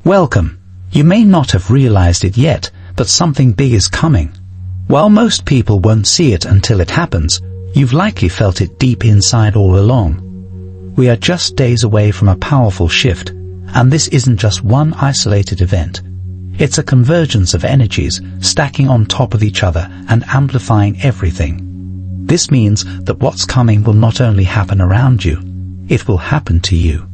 Welcome. You may not have realized it yet, but something big is coming. While most people won't see it until it happens, you've likely felt it deep inside all along. We are just days away from a powerful shift, and this isn't just one isolated event. It's a convergence of energies stacking on top of each other and amplifying everything. This means that what's coming will not only happen around you, it will happen to you.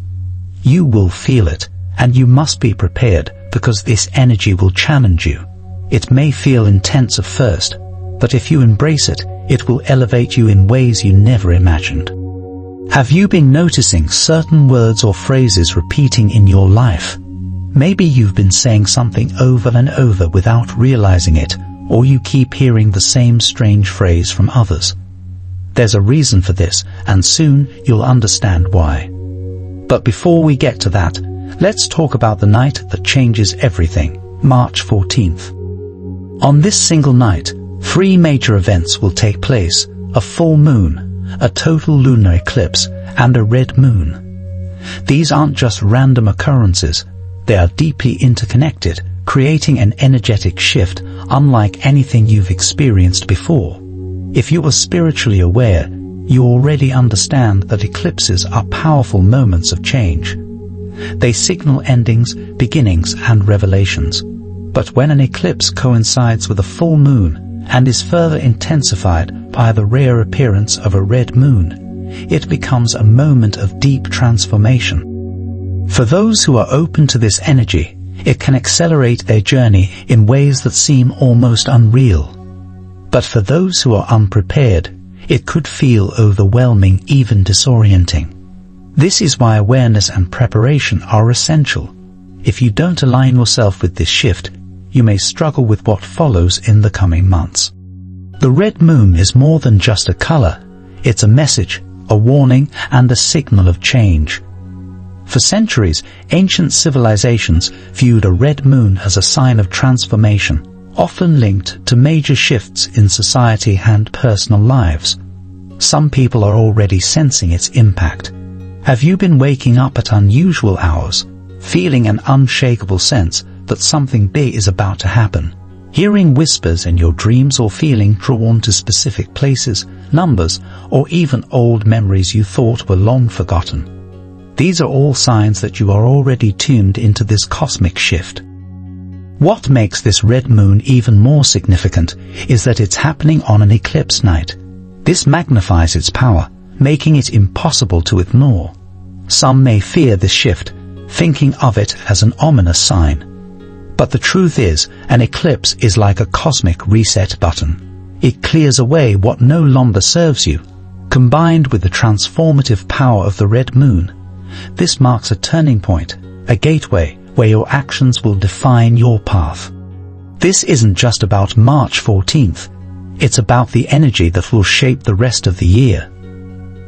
You will feel it, and you must be prepared because this energy will challenge you. It may feel intense at first, but if you embrace it, it will elevate you in ways you never imagined. Have you been noticing certain words or phrases repeating in your life? Maybe you've been saying something over and over without realizing it, or you keep hearing the same strange phrase from others. There's a reason for this, and soon you'll understand why. But before we get to that, let's talk about the night that changes everything, March 14th. On this single night, 3 major events will take place: a full moon, a total lunar eclipse, and a red moon. These aren't just random occurrences, they are deeply interconnected, creating an energetic shift unlike anything you've experienced before. If you are spiritually aware, you already understand that eclipses are powerful moments of change. They signal endings, beginnings, and revelations. But when an eclipse coincides with a full moon and is further intensified by the rare appearance of a red moon, it becomes a moment of deep transformation. For those who are open to this energy, it can accelerate their journey in ways that seem almost unreal. But for those who are unprepared, it could feel overwhelming, even disorienting. This is why awareness and preparation are essential. If you don't align yourself with this shift, you may struggle with what follows in the coming months. The red moon is more than just a color. It's a message, a warning, and a signal of change. For centuries, ancient civilizations viewed a red moon as a sign of transformation, often linked to major shifts in society and personal lives. Some people are already sensing its impact. Have you been waking up at unusual hours, feeling an unshakable sense that something big is about to happen? Hearing whispers in your dreams, or feeling drawn to specific places, numbers, or even old memories you thought were long forgotten? These are all signs that you are already tuned into this cosmic shift. What makes this red moon even more significant is that it's happening on an eclipse night. This magnifies its power, making it impossible to ignore. Some may fear this shift, thinking of it as an ominous sign. But the truth is, an eclipse is like a cosmic reset button. It clears away what no longer serves you. Combined with the transformative power of the red moon, this marks a turning point, a gateway where your actions will define your path. This isn't just about March 14th. It's about the energy that will shape the rest of the year.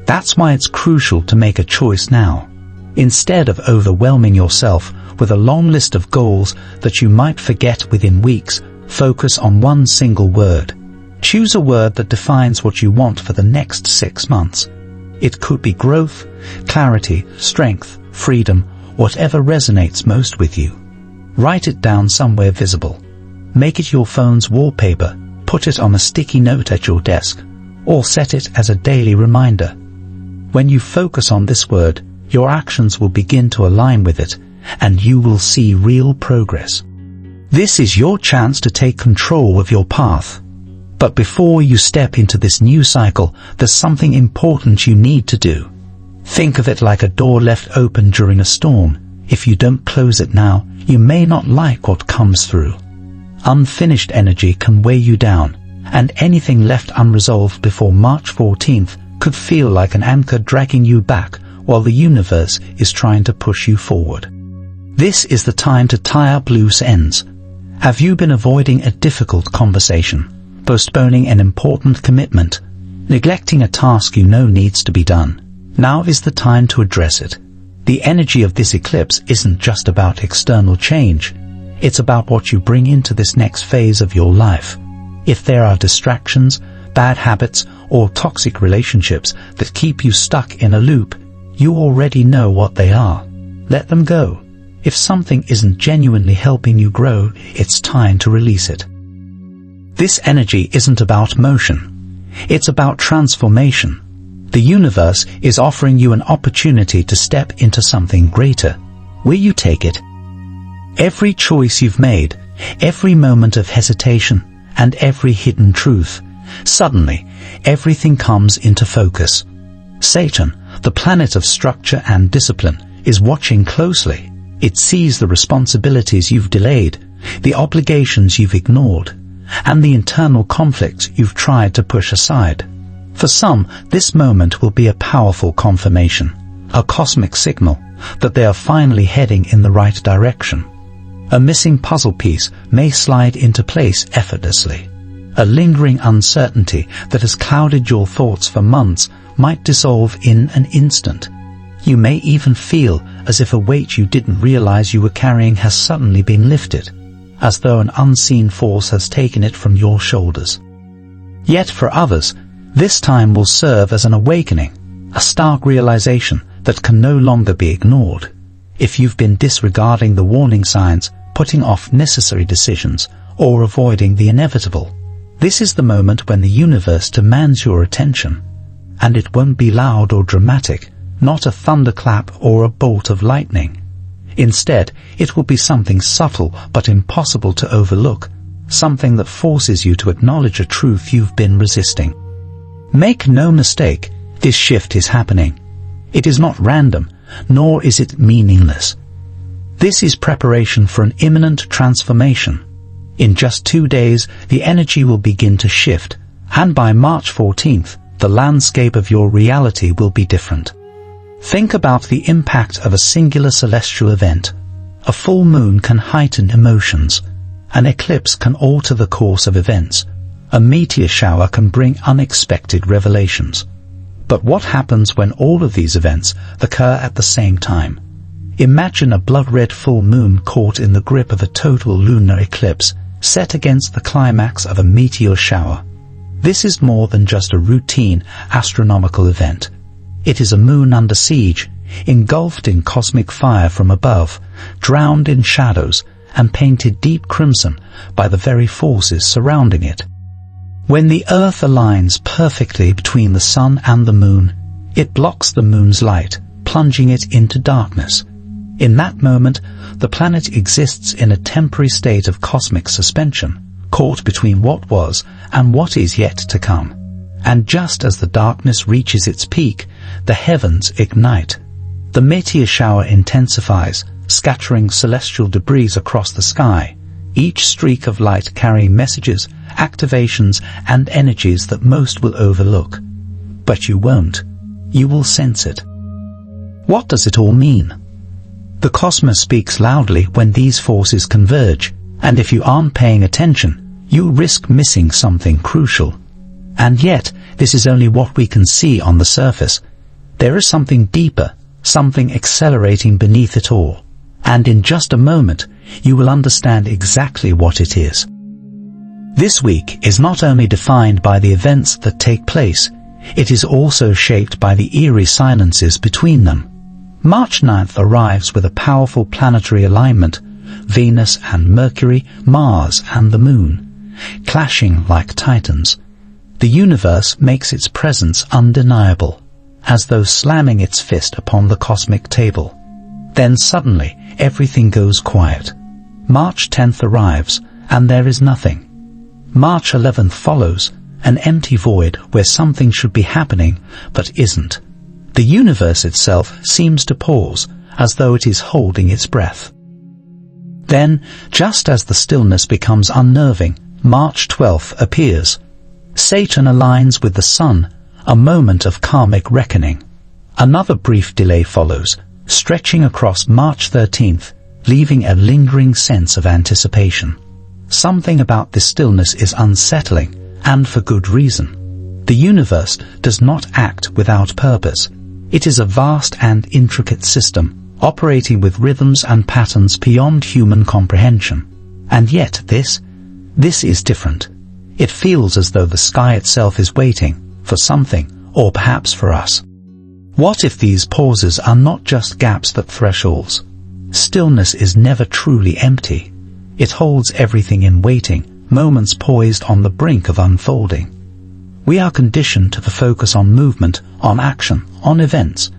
That's why it's crucial to make a choice now. Instead of overwhelming yourself with a long list of goals that you might forget within weeks, focus on one single word. Choose a word that defines what you want for the next 6 months. It could be growth, clarity, strength, freedom, whatever resonates most with you. Write it down somewhere visible. Make it your phone's wallpaper, put it on a sticky note at your desk, or set it as a daily reminder. When you focus on this word, your actions will begin to align with it, and you will see real progress. This is your chance to take control of your path. But before you step into this new cycle, there's something important you need to do. Think of it like a door left open during a storm. If you don't close it now, you may not like what comes through. Unfinished energy can weigh you down, and anything left unresolved before March 14th could feel like an anchor dragging you back while the universe is trying to push you forward. This is the time to tie up loose ends. Have you been avoiding a difficult conversation, postponing an important commitment, neglecting a task you know needs to be done? Now is the time to address it. The energy of this eclipse isn't just about external change. It's about what you bring into this next phase of your life. If there are distractions, bad habits, or toxic relationships that keep you stuck in a loop, you already know what they are. Let them go. If something isn't genuinely helping you grow, it's time to release it. This energy isn't about motion. It's about transformation. The universe is offering you an opportunity to step into something greater. Will you take it? Every choice you've made, every moment of hesitation, and every hidden truth, suddenly, everything comes into focus. Saturn, the planet of structure and discipline, is watching closely. It sees the responsibilities you've delayed, the obligations you've ignored, and the internal conflicts you've tried to push aside. For some, this moment will be a powerful confirmation, a cosmic signal that they are finally heading in the right direction. A missing puzzle piece may slide into place effortlessly. A lingering uncertainty that has clouded your thoughts for months might dissolve in an instant. You may even feel as if a weight you didn't realize you were carrying has suddenly been lifted, as though an unseen force has taken it from your shoulders. Yet for others, this time will serve as an awakening, a stark realization that can no longer be ignored. If you've been disregarding the warning signs, putting off necessary decisions, or avoiding the inevitable, this is the moment when the universe demands your attention. And it won't be loud or dramatic, not a thunderclap or a bolt of lightning. Instead, it will be something subtle but impossible to overlook, something that forces you to acknowledge a truth you've been resisting. Make no mistake, this shift is happening. It is not random, nor is it meaningless. This is preparation for an imminent transformation. In just 2 days, the energy will begin to shift, and by March 14th, the landscape of your reality will be different. Think about the impact of a singular celestial event. A full moon can heighten emotions. An eclipse can alter the course of events. A meteor shower can bring unexpected revelations. But what happens when all of these events occur at the same time? Imagine a blood-red full moon caught in the grip of a total lunar eclipse, set against the climax of a meteor shower. This is more than just a routine astronomical event. It is a moon under siege, engulfed in cosmic fire from above, drowned in shadows, and painted deep crimson by the very forces surrounding it. When the Earth aligns perfectly between the sun and the moon, it blocks the moon's light, plunging it into darkness. In that moment, the planet exists in a temporary state of cosmic suspension, caught between what was and what is yet to come. And just as the darkness reaches its peak, the heavens ignite. The meteor shower intensifies, scattering celestial debris across the sky, each streak of light carrying messages, activations, and energies that most will overlook. But you won't. You will sense it. What does it all mean? The cosmos speaks loudly when these forces converge, and if you aren't paying attention, you risk missing something crucial. And yet, this is only what we can see on the surface. There is something deeper, something accelerating beneath it all. And in just a moment, you will understand exactly what it is. This week is not only defined by the events that take place, it is also shaped by the eerie silences between them. March 9th arrives with a powerful planetary alignment, Venus and Mercury, Mars and the Moon, clashing like titans. The universe makes its presence undeniable, as though slamming its fist upon the cosmic table. Then suddenly, everything goes quiet. March 10th arrives, and there is nothing. March 11th follows, an empty void where something should be happening, but isn't. The universe itself seems to pause, as though it is holding its breath. Then, just as the stillness becomes unnerving, March 12th appears. Saturn aligns with the Sun, a moment of karmic reckoning. Another brief delay follows, stretching across March 13th, leaving a lingering sense of anticipation. Something about this stillness is unsettling, and for good reason. The universe does not act without purpose. It is a vast and intricate system, operating with rhythms and patterns beyond human comprehension. And yet this is different. It feels as though the sky itself is waiting for something, or perhaps for us. What if these pauses are not just gaps but thresholds? Stillness is never truly empty. It holds everything in waiting, moments poised on the brink of unfolding. We are conditioned to focus on movement, on action, on events,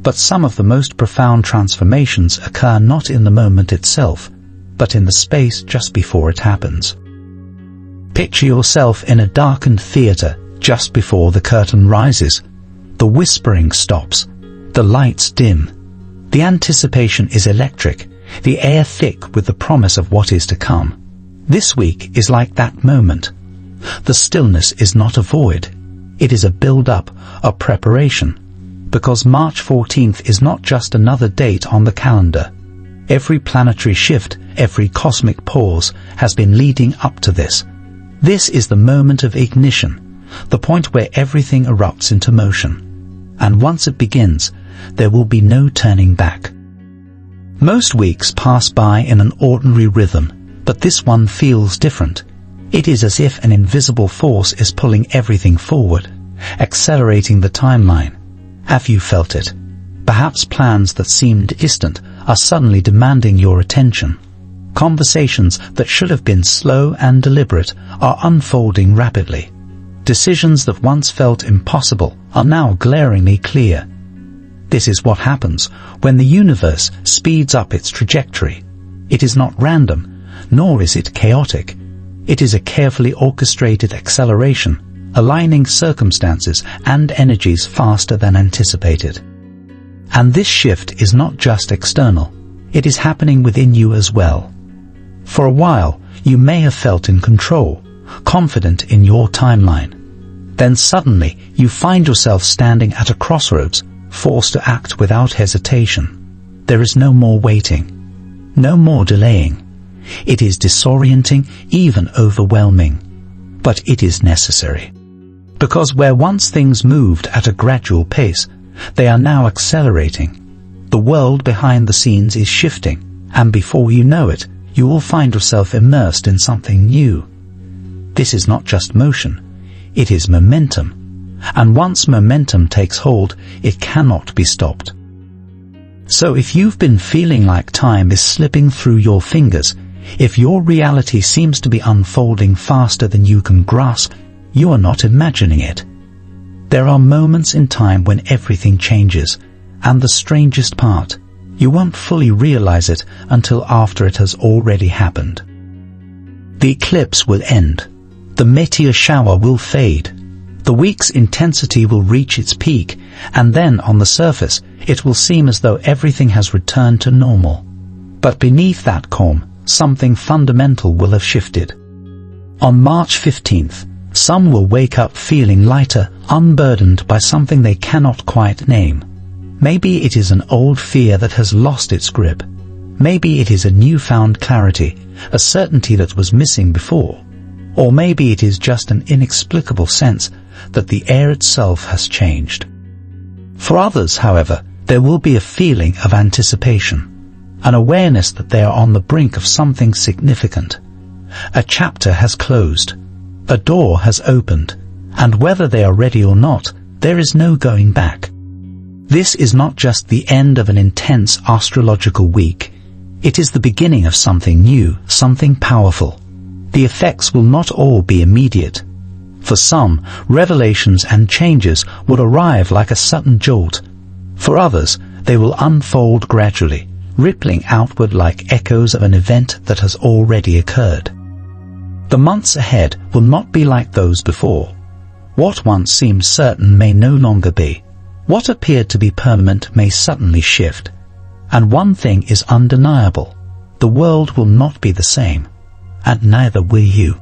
but some of the most profound transformations occur not in the moment itself, but in the space just before it happens. Picture yourself in a darkened theater just before the curtain rises. The whispering stops, the lights dim. The anticipation is electric, the air thick with the promise of what is to come. This week is like that moment. The stillness is not a void. It is a build-up, a preparation. Because March 14th is not just another date on the calendar. Every planetary shift, every cosmic pause has been leading up to this. This is the moment of ignition, the point where everything erupts into motion. And once it begins, there will be no turning back. Most weeks pass by in an ordinary rhythm, but this one feels different. It is as if an invisible force is pulling everything forward, accelerating the timeline. Have you felt it? Perhaps plans that seemed distant are suddenly demanding your attention. Conversations that should have been slow and deliberate are unfolding rapidly. Decisions that once felt impossible are now glaringly clear. This is what happens when the universe speeds up its trajectory. It is not random, nor is it chaotic. It is a carefully orchestrated acceleration, aligning circumstances and energies faster than anticipated. And this shift is not just external, it is happening within you as well. For a while, you may have felt in control, confident in your timeline. Then suddenly, you find yourself standing at a crossroads, forced to act without hesitation. There is no more waiting, no more delaying. It is disorienting, even overwhelming. But it is necessary. Because where once things moved at a gradual pace, they are now accelerating. The world behind the scenes is shifting, and before you know it, you will find yourself immersed in something new. This is not just motion, it is momentum. And once momentum takes hold, it cannot be stopped. So if you've been feeling like time is slipping through your fingers, if your reality seems to be unfolding faster than you can grasp, you are not imagining it. There are moments in time when everything changes, and the strangest part, you won't fully realize it until after it has already happened. The eclipse will end. The meteor shower will fade. The week's intensity will reach its peak, and then on the surface, it will seem as though everything has returned to normal. But beneath that calm, something fundamental will have shifted. On March 15th, some will wake up feeling lighter, unburdened by something they cannot quite name. Maybe it is an old fear that has lost its grip. Maybe it is a newfound clarity, a certainty that was missing before. Or maybe it is just an inexplicable sense that the air itself has changed. For others, however, there will be a feeling of anticipation, an awareness that they are on the brink of something significant. A chapter has closed, a door has opened, and whether they are ready or not, there is no going back. This is not just the end of an intense astrological week. It is the beginning of something new, something powerful. The effects will not all be immediate. For some, revelations and changes will arrive like a sudden jolt. For others, they will unfold gradually, rippling outward like echoes of an event that has already occurred. The months ahead will not be like those before. What once seemed certain may no longer be. What appeared to be permanent may suddenly shift. And one thing is undeniable. The world will not be the same, and neither will you.